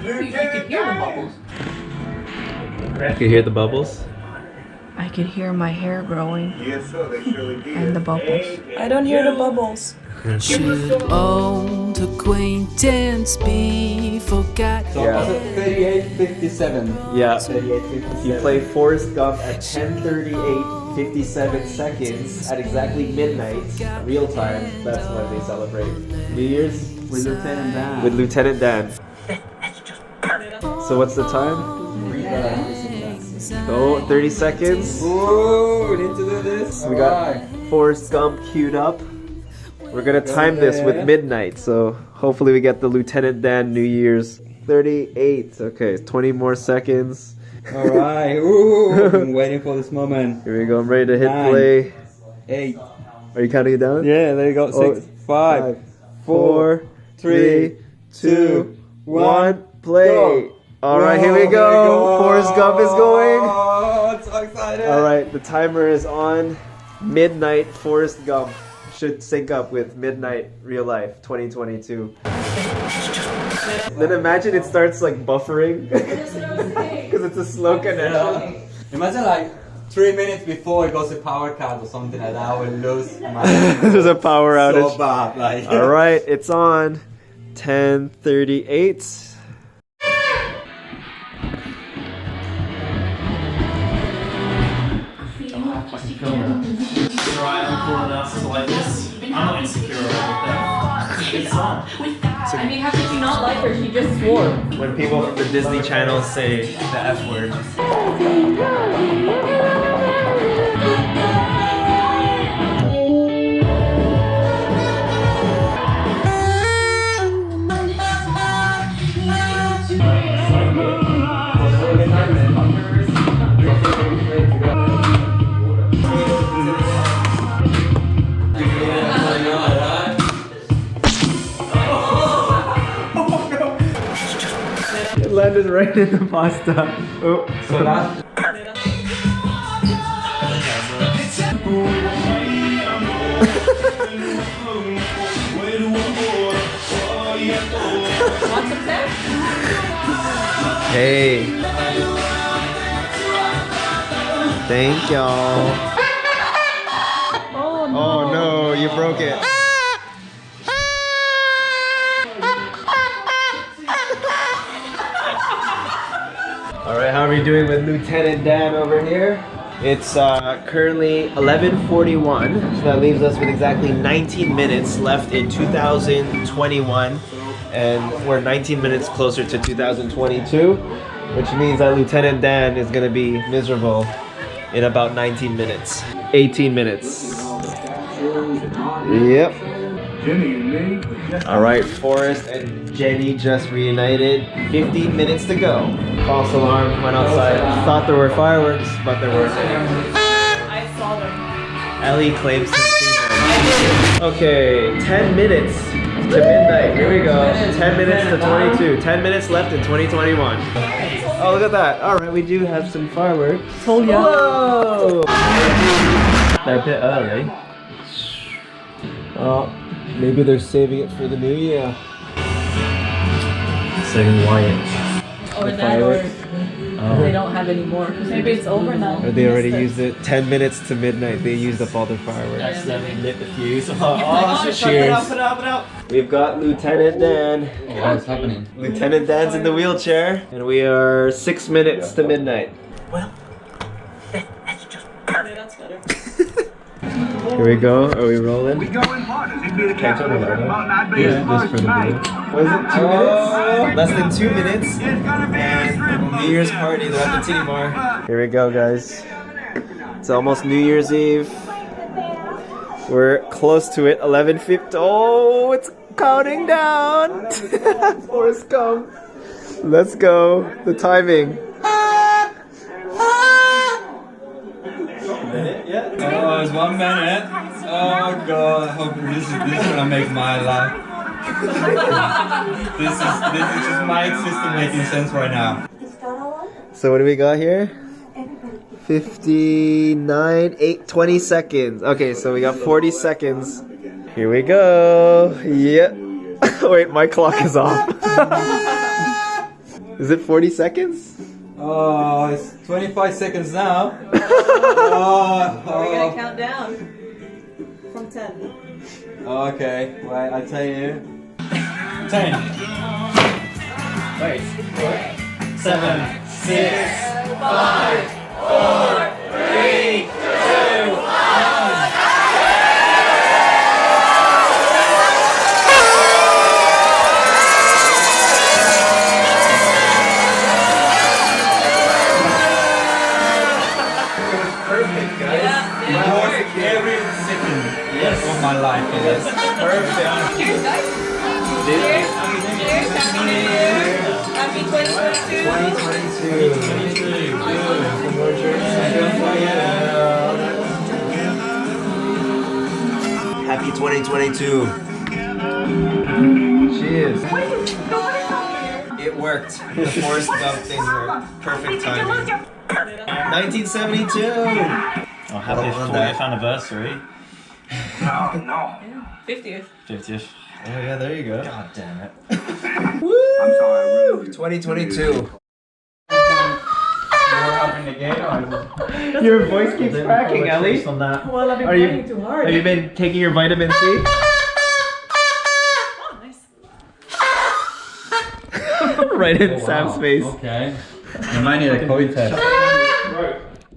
You could hear the bubbles. You can hear the bubbles? I could hear my hair growing. Yes, sir, they surely did. And the bubbles. I don't hear the bubbles. Should old acquaintance be forgot? So Yeah. was it 38:57? Yeah. 38:57. If you play Forrest Gump at 10:38:57 seconds at exactly midnight, real time, that's when they celebrate New Year's With Lieutenant Dan. with Lieutenant Dan. So what's the time? Oh, 30 seconds. Ooh, we need to do this. We got Forrest Gump queued up. We're gonna time this with midnight, so hopefully we get the Lieutenant Dan New Year's. 38. Okay, 20 more seconds. Alright, ooh, I'm waiting for this moment. Here we go. I'm ready to hit 9, play. 8. Are you counting it down? Yeah, there you go. 6, 5, 4, 3, 2, 1, play. Go. All right, here we go. Forrest Gump is going. Oh, I'm so excited. All right, the timer is on. Midnight Forrest Gump should sync up with midnight real life 2022. Then imagine it starts like buffering because it's a slow connection. Imagine like 3 minutes before it goes to power cut or something like that. I will lose my. There's a power outage. So bad, like. All right, it's on. 10:38. Right, I'm cool enough to like this. I'm not insecure about that. It's on. I mean, how could you not like her? She just swore. When people from the Disney Channel say the F word. It landed right in the pasta. Oh, So that. Want some sex? hey. Thank y'all. Oh no, you broke it. Alright, how are we doing with Lieutenant Dan over here? It's currently 11:41, so that leaves us with exactly 19 minutes left in 2021, and we're 19 minutes closer to 2022, which means that Lieutenant Dan is going to be miserable in about 19 minutes. 18 minutes. Yep. Alright, Forrest and Jenny just reunited. 15 minutes to go. False alarm went outside. Thought there were fireworks, but there weren't. I saw them. Ellie claims to see them. Okay, 10 minutes to midnight. Here we go. 10 minutes to 22. 10 minutes left in 2021. Oh, look at that. Alright, we do have some fireworks. Told ya. Whoa! They're a bit early. Oh, maybe they're saving it for the new year. Saving Wyatt. Or that, or they don't have any more. Maybe it's over now. Or they already used it. 10 minutes to midnight. They used up all their fireworks. Accidentally lit the fuse. Oh, cheers. Put it out. We've got Lieutenant Dan. What's happening? Lieutenant Dan's in the wheelchair. And we are 6 minutes to midnight. Okay, that's better. Here we go. Are we rolling? We go in partners. It'd be the Can't captain turn it of on. I'd be Yeah, his just first for the night. video. Was it 2 minutes? Less than 2 minutes. It's gonna be a trip. New Year's party. They're at the titty bar. Here we go, guys. It's almost New Year's Eve. We're close to it. 11:50. Oh, it's counting down. Forrest Gump. Let's go. The timing. Oh, it's 1 minute. Oh god, I hope this is gonna make my life. This is just my existence making sense right now. So what do we got here? 59, 20 seconds. Okay, so we got 40 seconds. Here we go. Yep. Wait, my clock is off. Is it 40 seconds? Oh, it's 25 seconds now. We're gonna count down from 10. Okay, wait, I tell you. 10. Wait. 7, 6, 5, 4, 3, 2, 1. Every second of my life is perfect. Cheers, guys. Cheers. Cheers. Happy 2022. Happy 2022. Cheers. It worked. The Forrest Gump thing worked. Perfect timing. 1972. Oh, happy 40th anniversary. No. 50th. 50th. Oh yeah, there you go. God damn it. I'm sorry, I really 2022. Your Your voice keeps cracking, Ellie. On that. Well, I've been Are you- playing too hard. Have you been taking your vitamin C? Oh, nice. Right in Sam's face. Okay. I might need a COVID test.